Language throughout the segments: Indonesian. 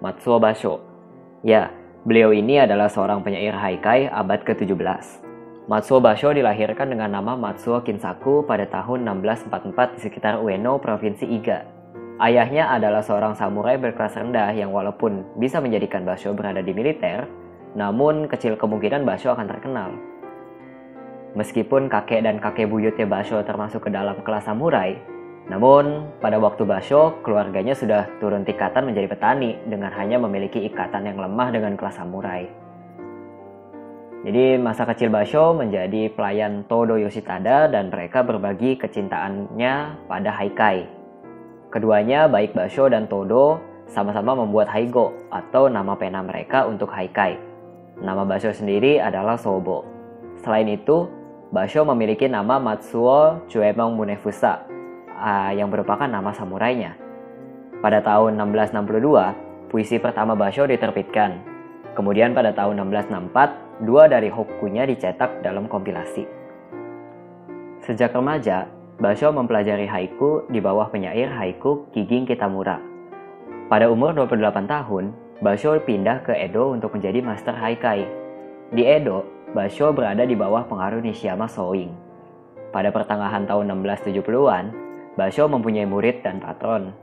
Matsuo Basho. Ya, beliau ini adalah seorang penyair haikai abad ke-17. Matsuo Basho dilahirkan dengan nama Matsuo Kinsaku pada tahun 1644 di sekitar Ueno, Provinsi Iga. Ayahnya adalah seorang samurai berkelas rendah yang walaupun bisa menjadikan Basho berada di militer, namun kecil kemungkinan Basho akan terkenal. Meskipun kakek dan kakek buyutnya Basho termasuk ke dalam kelas samurai, namun pada waktu Basho, keluarganya sudah turun tingkatan menjadi petani dengan hanya memiliki ikatan yang lemah dengan kelas samurai. Jadi masa kecil Basho menjadi pelayan Todo Yoshitada dan mereka berbagi kecintaannya pada haikai. Keduanya, baik Basho dan Todo, sama-sama membuat haigo atau nama pena mereka untuk haikai. Nama Basho sendiri adalah Sobo. Selain itu, Basho memiliki nama Matsuo Chuemon Munefusa yang merupakan nama samurainya. Pada tahun 1662, puisi pertama Basho diterbitkan. Kemudian pada tahun 1664, 2 dari hokkunya dicetak dalam kompilasi. Sejak remaja, Basho mempelajari haiku di bawah penyair haiku Kigin Kitamura. Pada umur 28 tahun, Basho pindah ke Edo untuk menjadi master haikai. Di Edo, Basho berada di bawah pengaruh Nishiyama Soing. Pada pertengahan tahun 1670-an, Basho mempunyai murid dan patron.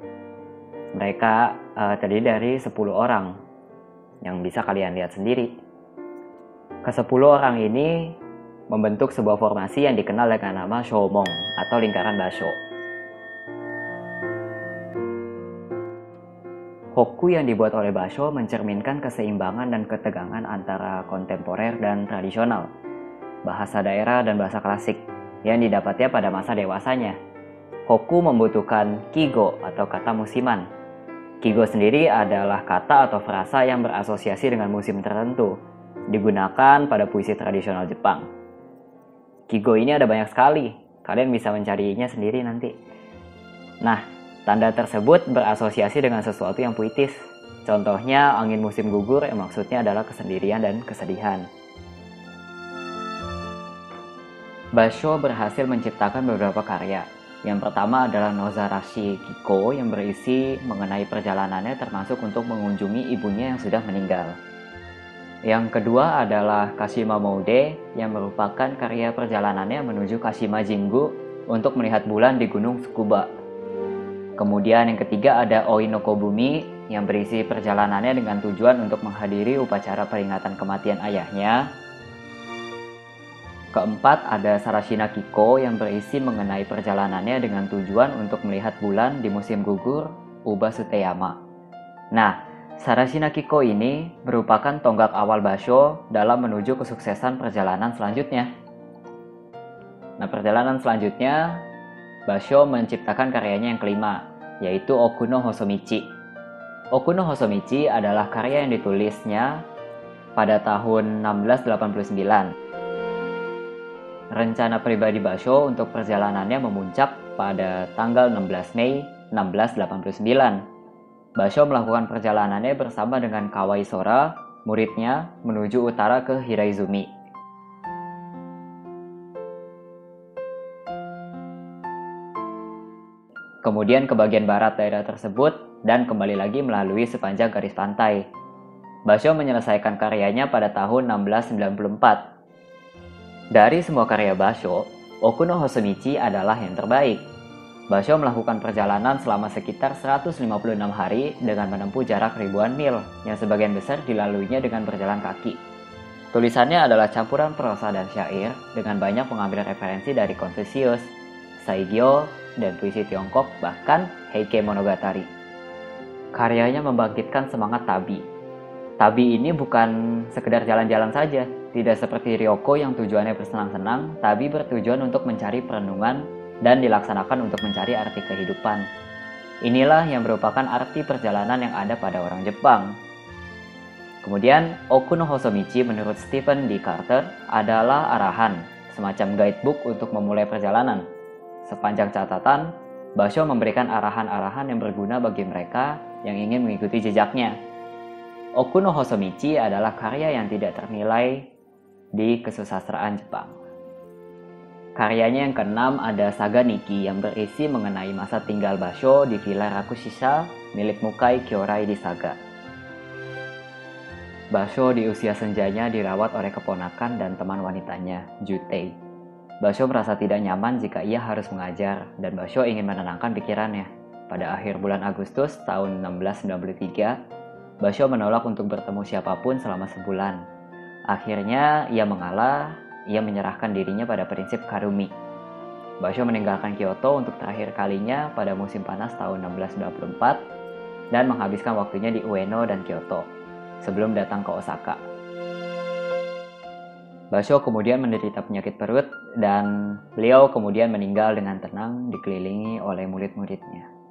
Mereka terdiri dari 10 orang yang bisa kalian lihat sendiri. Ke-10 orang ini membentuk sebuah formasi yang dikenal dengan nama Shomong atau lingkaran Basho. Hokku yang dibuat oleh Basho mencerminkan keseimbangan dan ketegangan antara kontemporer dan tradisional, bahasa daerah dan bahasa klasik yang didapatnya pada masa dewasanya. Hokku membutuhkan kigo atau kata musiman. Kigo sendiri adalah kata atau frasa yang berasosiasi dengan musim tertentu, digunakan pada puisi tradisional Jepang. Kigo ini ada banyak sekali, kalian bisa mencarinya sendiri nanti. Nah, tanda tersebut berasosiasi dengan sesuatu yang puitis. Contohnya angin musim gugur yang maksudnya adalah kesendirian dan kesedihan. Basho berhasil menciptakan beberapa karya. Yang pertama adalah Nozarashi Kiko yang berisi mengenai perjalanannya termasuk untuk mengunjungi ibunya yang sudah meninggal. Yang kedua adalah Kashima Moude yang merupakan karya perjalanannya menuju Kashima Jingu untuk melihat bulan di Gunung Tsukuba. Kemudian yang ketiga ada Oinokobumi yang berisi perjalanannya dengan tujuan untuk menghadiri upacara peringatan kematian ayahnya. Keempat ada Sarashina Kiko yang berisi mengenai perjalanannya dengan tujuan untuk melihat bulan di musim gugur Uba Suteyama. Nah, Sarashina Kiko ini merupakan tonggak awal Basho dalam menuju kesuksesan perjalanan selanjutnya. Nah, perjalanan selanjutnya Basho menciptakan karyanya yang kelima, yaitu Okuno Hosomichi. Okuno Hosomichi adalah karya yang ditulisnya pada tahun 1689. Rencana pribadi Basho untuk perjalanannya memuncak pada tanggal 16 Mei 1689. Basho melakukan perjalanannya bersama dengan Kawai Sora, muridnya, menuju utara ke Hiraizumi. Kemudian ke bagian barat daerah tersebut dan kembali lagi melalui sepanjang garis pantai. Basho menyelesaikan karyanya pada tahun 1694. Dari semua karya Basho, Okuno Hosomichi adalah yang terbaik. Basho melakukan perjalanan selama sekitar 156 hari dengan menempuh jarak ribuan mil, yang sebagian besar dilaluinya dengan berjalan kaki. Tulisannya adalah campuran prosa dan syair dengan banyak mengambil referensi dari Confucius, Saigyo, dan puisi Tiongkok, bahkan Heike Monogatari. Karyanya membangkitkan semangat tabi. Tabi ini bukan sekedar jalan-jalan saja, tidak seperti Ryoko yang tujuannya bersenang-senang, tabi bertujuan untuk mencari perenungan dan dilaksanakan untuk mencari arti kehidupan. Inilah yang merupakan arti perjalanan yang ada pada orang Jepang. Kemudian, Okuno Hosomichi menurut Stephen D. Carter adalah arahan, semacam guidebook untuk memulai perjalanan. Sepanjang catatan, Basho memberikan arahan-arahan yang berguna bagi mereka yang ingin mengikuti jejaknya. Okuno Hosomichi adalah karya yang tidak ternilai di kesusastraan Jepang. Karyanya yang keenam ada Saga Nikki yang berisi mengenai masa tinggal Basho di Villa Rakushisa milik Mukai Kyorai di Saga. Basho di usia senjanya dirawat oleh keponakan dan teman wanitanya, Jutei. Basho merasa tidak nyaman jika ia harus mengajar, dan Basho ingin menenangkan pikirannya. Pada akhir bulan Agustus tahun 1693, Basho menolak untuk bertemu siapapun selama sebulan. Akhirnya, ia mengalah, ia menyerahkan dirinya pada prinsip Karumi. Basho meninggalkan Kyoto untuk terakhir kalinya pada musim panas tahun 1694 dan menghabiskan waktunya di Ueno dan Kyoto sebelum datang ke Osaka. Basho kemudian menderita penyakit perut dan beliau kemudian meninggal dengan tenang dikelilingi oleh murid-muridnya.